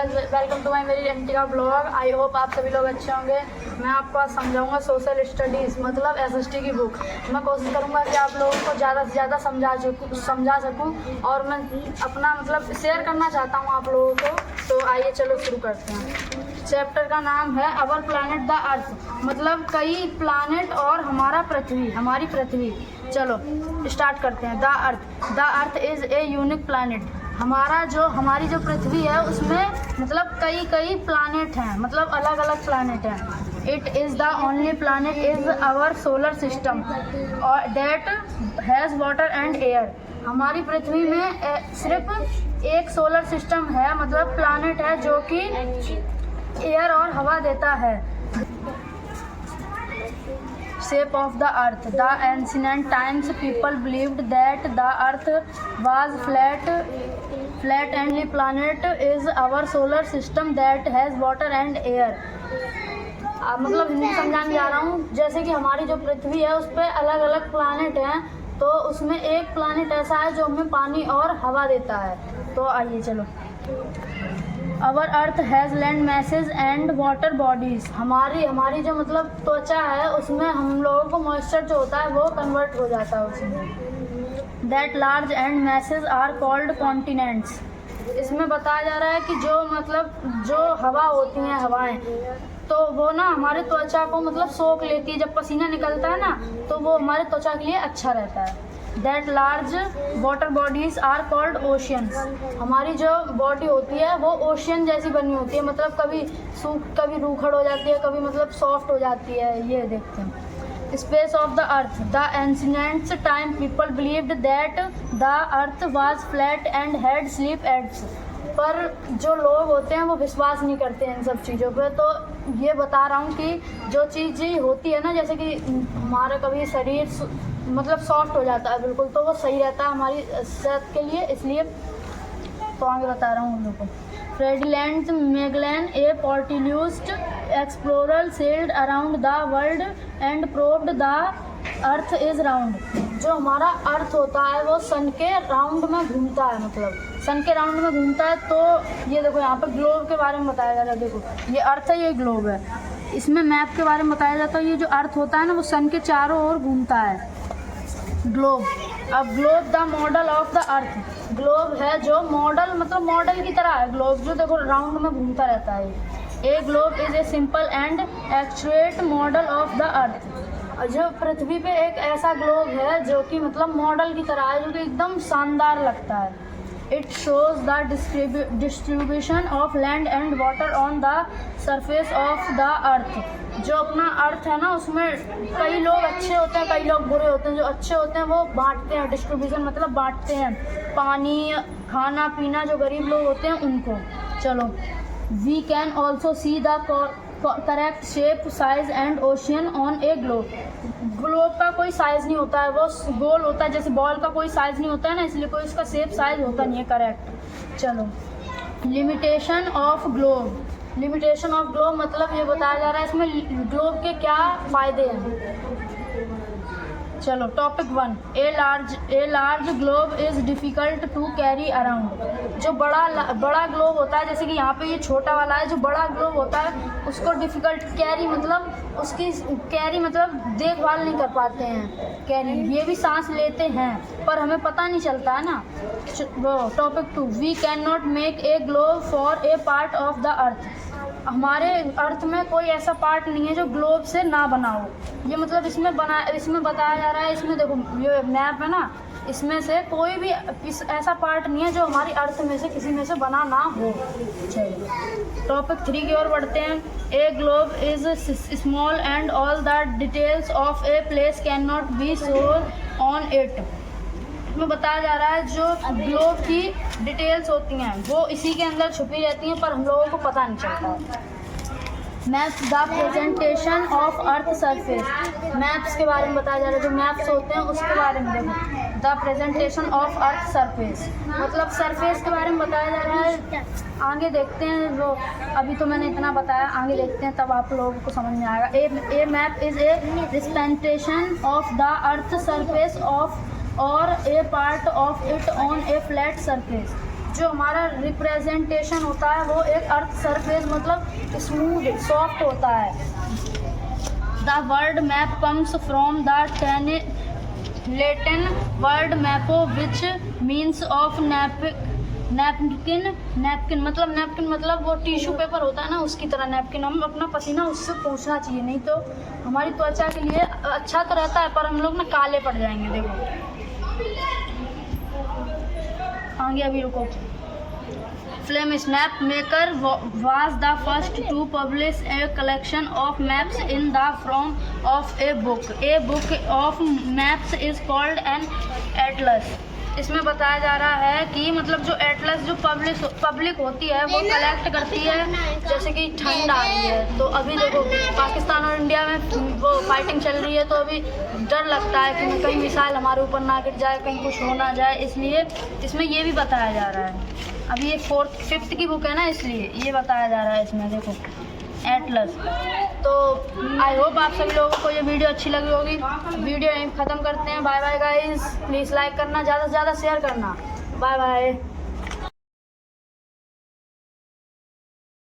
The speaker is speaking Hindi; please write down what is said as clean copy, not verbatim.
गाइस, वेलकम टू माय मेरी एंटिका ब्लॉग। आई होप आप सभी लोग अच्छे होंगे। मैं आपको आज समझाऊंगा सोशल स्टडीज़ मतलब एसएसटी की बुक। मैं कोशिश करूंगा कि आप लोगों को ज़्यादा से ज़्यादा समझा सकूं और मैं अपना मतलब शेयर करना चाहता हूं आप लोगों को। तो आइए चलो शुरू करते हैं। चैप्टर का नाम है अवर प्लैनेट द अर्थ, मतलब कई प्लैनेट और हमारी पृथ्वी। चलो स्टार्ट करते हैं। The earth is a unique planet. हमारी जो पृथ्वी है उसमें मतलब कई प्लैनेट हैं, मतलब अलग अलग प्लैनेट हैं। It is the only planet is our solar system that has water and air. हमारी पृथ्वी में सिर्फ एक सोलर सिस्टम है, मतलब प्लैनेट है जो कि एयर और हवा देता है। Shape of the earth. The ancient times people believed that the earth was flat and the planet is our solar system that has water and air. मतलब हिंदी समझाने जा रहा हूँ। जैसे कि हमारी जो पृथ्वी है उस पर अलग अलग प्लानट हैं, तो उसमें एक प्लानट ऐसा है जो हमें पानी और हवा देता है। तो आइए चलो। Our earth has land masses and water bodies. हमारी जो मतलब त्वचा है उसमें हम लोगों को मॉइस्चर जो होता है वो कन्वर्ट हो जाता है उसमें। That large and masses are called continents. इसमें बताया जा रहा है कि जो हवा होती हैं, हवाएं, तो वो ना हमारे त्वचा को मतलब सोख लेती है। जब पसीना निकलता है ना तो वो हमारे त्वचा के लिए अच्छा रहता है। That large water bodies are called oceans. हमारी जो बॉडी होती है वो ओशियन जैसी बनी होती है, मतलब कभी रूखड़ हो जाती है, कभी मतलब सॉफ्ट हो जाती है। ये देखते हैं। Space of the earth. The ancient time people believed that the earth was flat and had sleep edges. पर जो लोग होते हैं वो विश्वास नहीं करते हैं इन सब चीज़ों पे। तो ये बता रहा हूँ कि जो चीज़ होती है ना, जैसे कि हमारा कभी शरीर मतलब सॉफ्ट हो जाता है बिल्कुल, तो वो सही रहता है हमारी सेहत के लिए, इसलिए तो आगे बता रहा हूँ उन लोगों को। Ferdinand Magellan a Portuguese explorer sailed around the world and proved the earth is round. जो हमारा अर्थ होता है वो सन के राउंड में घूमता है, मतलब सन के राउंड में घूमता है। तो ये देखो यहाँ पे ग्लोब के बारे में बताया जा रहा है। देखो ये अर्थ है, ये ग्लोब है। इसमें मैप के बारे में बताया जाता है। ये जो अर्थ होता है ना वो सन के चारों ओर घूमता है। ग्लोब। अब globe the model of the earth. Globe है जो मॉडल, मतलब मॉडल की तरह है ग्लोब, जो देखो राउंड में घूमता रहता है। ए globe is a simple and accurate model of the अर्थ। जो पृथ्वी पे एक ऐसा ग्लोब है जो कि मतलब मॉडल की तरह है, जो कि एकदम शानदार लगता है। It shows the distribution of land and water on the surface of the अर्थ। जो अपना अर्थ है ना उसमें कई लोग अच्छे होते हैं, कई लोग बुरे होते हैं। जो अच्छे होते हैं वो बांटते हैं, डिस्ट्रीब्यूशन मतलब बांटते हैं पानी, खाना पीना, जो गरीब लोग होते हैं उनको। चलो। We can also see the correct shape size and ocean on a globe. Globe का कोई साइज़ नहीं होता है, वो गोल होता है, जैसे बॉल का कोई साइज़ नहीं होता है ना, इसलिए कोई इसका शेप साइज होता नहीं है करेक्ट। चलो। Limitation of globe. Limitation of globe मतलब ये बताया जा रहा है इसमें ग्लोब के क्या फ़ायदे हैं। चलो। Topic 1। A large globe is difficult to carry around. जो बड़ा ग्लोब होता है, जैसे कि यहाँ पे ये छोटा वाला है, जो बड़ा ग्लोब होता है उसको डिफ़िकल्ट कैरी मतलब उसकी कैरी मतलब देखभाल नहीं कर पाते हैं। कैरी ये भी सांस लेते हैं पर हमें पता नहीं चलता है ना वो। Topic 2। We can not make a globe for a part of the earth. हमारे अर्थ में कोई ऐसा पार्ट नहीं है जो ग्लोब से ना बना हो। ये मतलब इसमें बताया जा रहा है। इसमें देखो ये मैप है ना, इसमें से कोई भी ऐसा पार्ट नहीं है जो हमारी अर्थ में से किसी में से बना ना हो। चलिए टॉपिक 3 की ओर बढ़ते हैं। ए globe is small and all the details of a place can not be shown on it. में बताया जा रहा है जो ग्लोब की डिटेल्स होती हैं वो इसी के अंदर छुपी रहती हैं, पर हम लोगों को पता नहीं चलता। Maps the presentation of earth surface. Maps के बारे में बताया जा रहा है, जो मैप्स होते हैं उसके बारे में देखो। The presentation of earth surface मतलब सरफेस के बारे में बताया जा रहा है। आगे देखते हैं, वो अभी तो मैंने इतना बताया, आगे देखते हैं तब आप लोगों को समझ में आएगा। A map is a representation of the earth surface of और a part of it on a flat surface. जो हमारा रिप्रेजेंटेशन होता है वो एक अर्थ सरफेस मतलब स्मूथ सॉफ्ट होता है। The word map comes from the Latin word mappa which means of napkin मतलब वो टिश्यू पेपर होता है ना, उसकी तरह नैपकिन। हम अपना पसीना उससे पोंछना चाहिए, नहीं तो हमारी त्वचा के लिए अच्छा तो रहता है पर हम लोग ना काले पड़ जाएंगे। देखो आगे अभी रुको। Flame snap maker was the first to publish a collection of maps in the form of a book. A book of maps is called an atlas. इसमें बताया जा रहा है कि मतलब जो एटलस जो पब्लिक होती है वो कलेक्ट करती है, जैसे कि ठंड आ रही है तो अभी देखो पाकिस्तान और इंडिया में वो फाइटिंग चल रही है, तो अभी डर लगता है कि कहीं मिसाइल हमारे ऊपर ना गिर जाए, कहीं कुछ हो ना जाए, इसलिए इसमें ये भी बताया जा रहा है। अभी ये 4th-5th की बुक है ना, इसलिए ये बताया जा रहा है इसमें। देखो एटलस। तो आई होप आप सभी लोगों को ये वीडियो अच्छी लगी होगी। वीडियो यहीं ख़त्म करते हैं। Bye bye guys, please like करना, ज़्यादा से ज़्यादा शेयर करना। Bye bye.